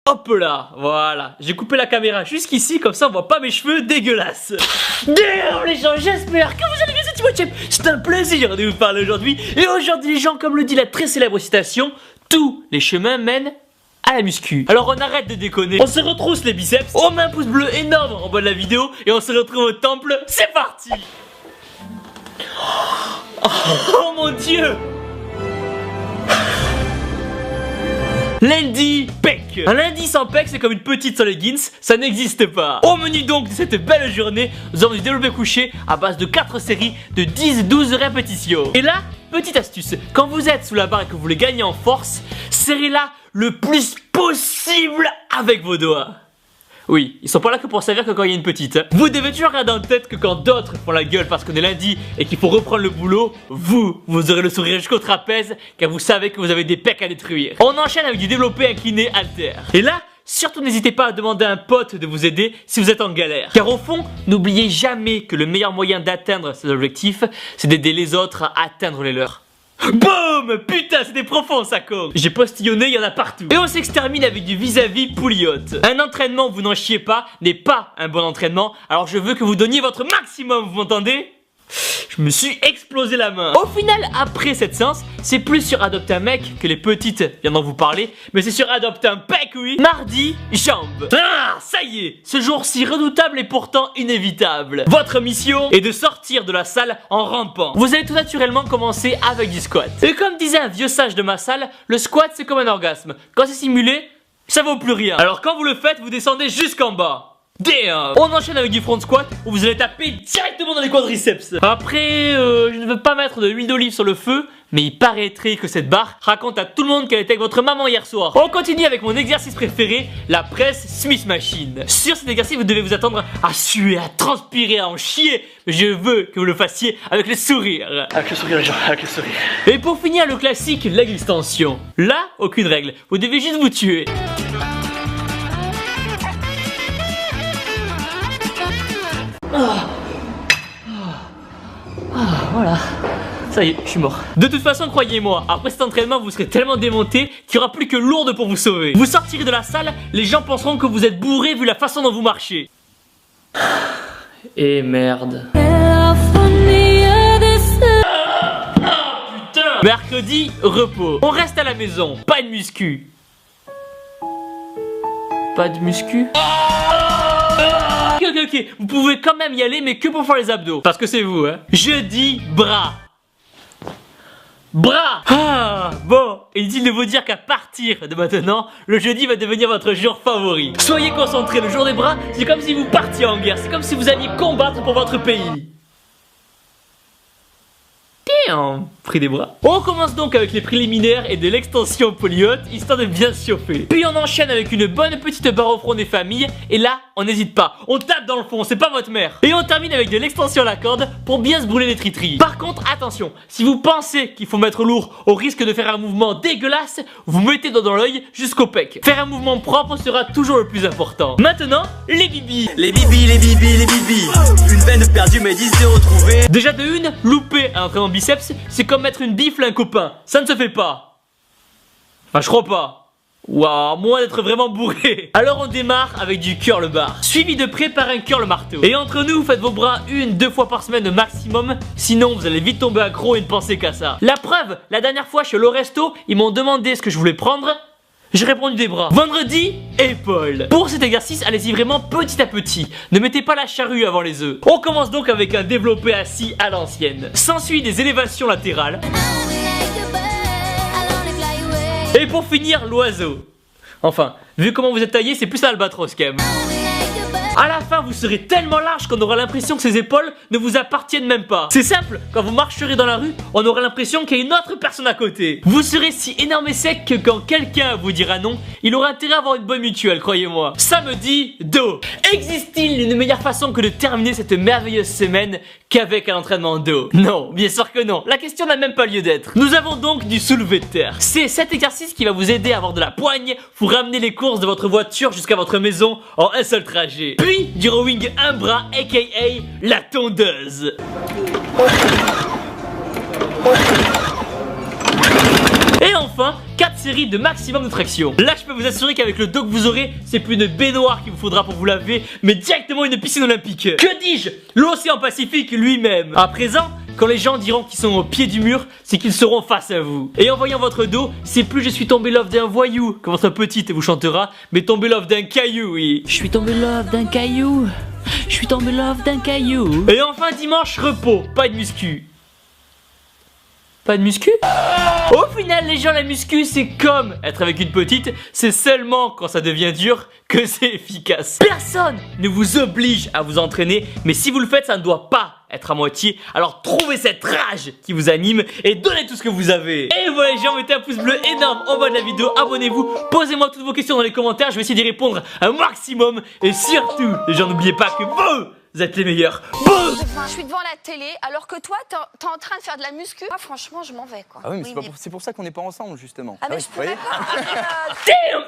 Hop là, voilà. J'ai coupé la caméra jusqu'ici, comme ça on voit pas mes cheveux dégueulasses. D'ailleurs les gens, j'espère que vous allez bien, c'est Timothée. C'est un plaisir de vous parler aujourd'hui. Et aujourd'hui les gens, comme le dit la très célèbre citation, tous les chemins mènent à la muscu. Alors on arrête de déconner, on se retrousse les biceps, on met un pouce bleu énorme en bas de la vidéo et on se retrouve au temple, c'est parti. Oh mon dieu. Lundi pec. Un lundi sans pec, c'est comme une petite sans leggings, ça n'existe pas. Au menu donc de cette belle journée, nous avons du développé couché à base de 4 séries de 10-12 répétitions. Et là, petite astuce, quand vous êtes sous la barre et que vous voulez gagner en force, serrez-la le plus possible avec vos doigts. Oui, ils sont pas là que pour servir que quand il y a une petite. Vous devez toujours garder en tête que quand d'autres font la gueule parce qu'on est lundi et qu'il faut reprendre le boulot, vous aurez le sourire jusqu'au trapèze car vous savez que vous avez des pecs à détruire. On enchaîne avec du développé incliné halter. Et là, surtout n'hésitez pas à demander à un pote de vous aider si vous êtes en galère. Car au fond, n'oubliez jamais que le meilleur moyen d'atteindre ces objectifs, c'est d'aider les autres à atteindre les leurs. Boum! Putain, c'était profond ça con. J'ai postillonné, il y en a partout. Et on s'extermine avec du vis-à-vis pouliote. Un entraînement où vous n'en chiez pas n'est pas un bon entraînement. Alors je veux que vous donniez votre maximum, vous m'entendez? Je me suis explosé la main. Au final, après cette séance, c'est plus sur adopter un mec que les petites viendront vous parler, mais c'est sur adopter un pec, oui. Mardi, jambes. Ah, ça y est, ce jour si redoutable et pourtant inévitable. Votre mission est de sortir de la salle en rampant. Vous allez tout naturellement commencer avec du squat. Et comme disait un vieux sage de ma salle, le squat c'est comme un orgasme. Quand c'est simulé, ça vaut plus rien. Alors quand vous le faites, vous descendez jusqu'en bas. Damn. On enchaîne avec du front squat où vous allez taper directement dans les quadriceps. Après, je ne veux pas mettre de l'huile d'olive sur le feu, mais il paraîtrait que cette barre raconte à tout le monde qu'elle était avec votre maman hier soir. On continue avec mon exercice préféré, la presse Smith Machine. Sur cet exercice, vous devez vous attendre à suer, à transpirer, à en chier. Mais je veux que vous le fassiez avec le sourire. Avec le sourire les gens, avec le sourire. Et pour finir, le classique, leg extension. Là, aucune règle, vous devez juste vous tuer. Voilà, ça y est, je suis mort. De toute façon, croyez-moi, après cet entraînement, vous serez tellement démonté qu'il n'y aura plus que lourde pour vous sauver. Vous sortirez de la salle, les gens penseront que vous êtes bourré vu la façon dont vous marchez. Et merde. Putain. Mercredi, repos. On reste à la maison, pas de muscu. Pas de muscu. Ok, vous pouvez quand même y aller, mais que pour faire les abdos. Parce que c'est vous, hein. Jeudi, bras. Bras. Ah, bon, inutile de vous dire qu'à partir de maintenant, le jeudi va devenir votre jour favori. Soyez concentrés, le jour des bras, c'est comme si vous partiez en guerre. C'est comme si vous alliez combattre pour votre pays. Pris des bras. On commence donc avec les préliminaires et de l'extension polyhaute, histoire de bien se chauffer. Puis on enchaîne avec une bonne petite barre au front des familles. Et là, on n'hésite pas, on tape dans le fond, c'est pas votre mère. Et on termine avec de l'extension à la corde pour bien se brûler les tritris. Par contre, attention, si vous pensez qu'il faut mettre lourd au risque de faire un mouvement dégueulasse, vous mettez dans l'œil jusqu'au pec. Faire un mouvement propre sera toujours le plus important. Maintenant, les bibis. Les bibis, les bibis, les bibis. Une veine perdue mais 10 de retrouvée. Déjà de une, louper un entraînement biceps, c'est comme mettre une bifle à un copain. Ça ne se fait pas. Enfin, je crois pas. Waouh, moins d'être vraiment bourré. Alors on démarre avec du curl bar, suivi de près par un curl marteau. Et entre nous, faites vos bras 1-2 fois par semaine au maximum. Sinon, vous allez vite tomber accro et ne pensez qu'à ça. La preuve, la dernière fois chez le resto, ils m'ont demandé ce que je voulais prendre. J'ai répondu des bras. Vendredi, épaules. Pour cet exercice, allez-y vraiment petit à petit. Ne mettez pas la charrue avant les œufs. On commence donc avec un développé assis à l'ancienne. S'ensuit des élévations latérales. Et pour finir, l'oiseau. Enfin, vu comment vous êtes taillé, c'est plus l'albatros quand même. À la fin, vous serez tellement large qu'on aura l'impression que ces épaules ne vous appartiennent même pas. C'est simple, quand vous marcherez dans la rue, on aura l'impression qu'il y a une autre personne à côté. Vous serez si énorme et sec que quand quelqu'un vous dira non, il aura intérêt à avoir une bonne mutuelle, croyez-moi. Samedi, dos. Existe-t-il une meilleure façon que de terminer cette merveilleuse semaine qu'avec un entraînement dos? Non, bien sûr que non. La question n'a même pas lieu d'être. Nous avons donc du soulevé de terre. C'est cet exercice qui va vous aider à avoir de la poigne pour ramener les courses de votre voiture jusqu'à votre maison en un seul trajet. Puis du rowing un bras, aka la tondeuse. Et enfin, 4 séries de maximum de traction. Là, je peux vous assurer qu'avec le dos que vous aurez, c'est plus une baignoire qu'il vous faudra pour vous laver, mais directement une piscine olympique. Que dis-je? L'océan Pacifique lui-même. À présent, quand les gens diront qu'ils sont au pied du mur, c'est qu'ils seront face à vous. Et en voyant votre dos, c'est plus je suis tombé love d'un voyou que votre petite vous chantera, mais tombé love d'un caillou, oui. Je suis tombé love d'un caillou. Je suis tombé love d'un caillou. Et enfin dimanche, repos, pas de muscu. Pas de muscu? Au final, les gens, la muscu, c'est comme être avec une petite, c'est seulement quand ça devient dur que c'est efficace. Personne ne vous oblige à vous entraîner, mais si vous le faites, ça ne doit pas être à moitié. Alors trouvez cette rage qui vous anime et donnez tout ce que vous avez. Et voilà les gens, mettez un pouce bleu énorme en bas de la vidéo, abonnez-vous, posez-moi toutes vos questions dans les commentaires, je vais essayer d'y répondre un maximum. Et surtout, les gens, n'oubliez pas que vous êtes les meilleurs. Je suis devant la télé alors que toi t'es en train de faire de la muscu. Moi franchement je m'en vais quoi. Ah oui, mais c'est pour ça qu'on n'est pas ensemble justement. Ah mais oui, je pourrais vous pas. Damn.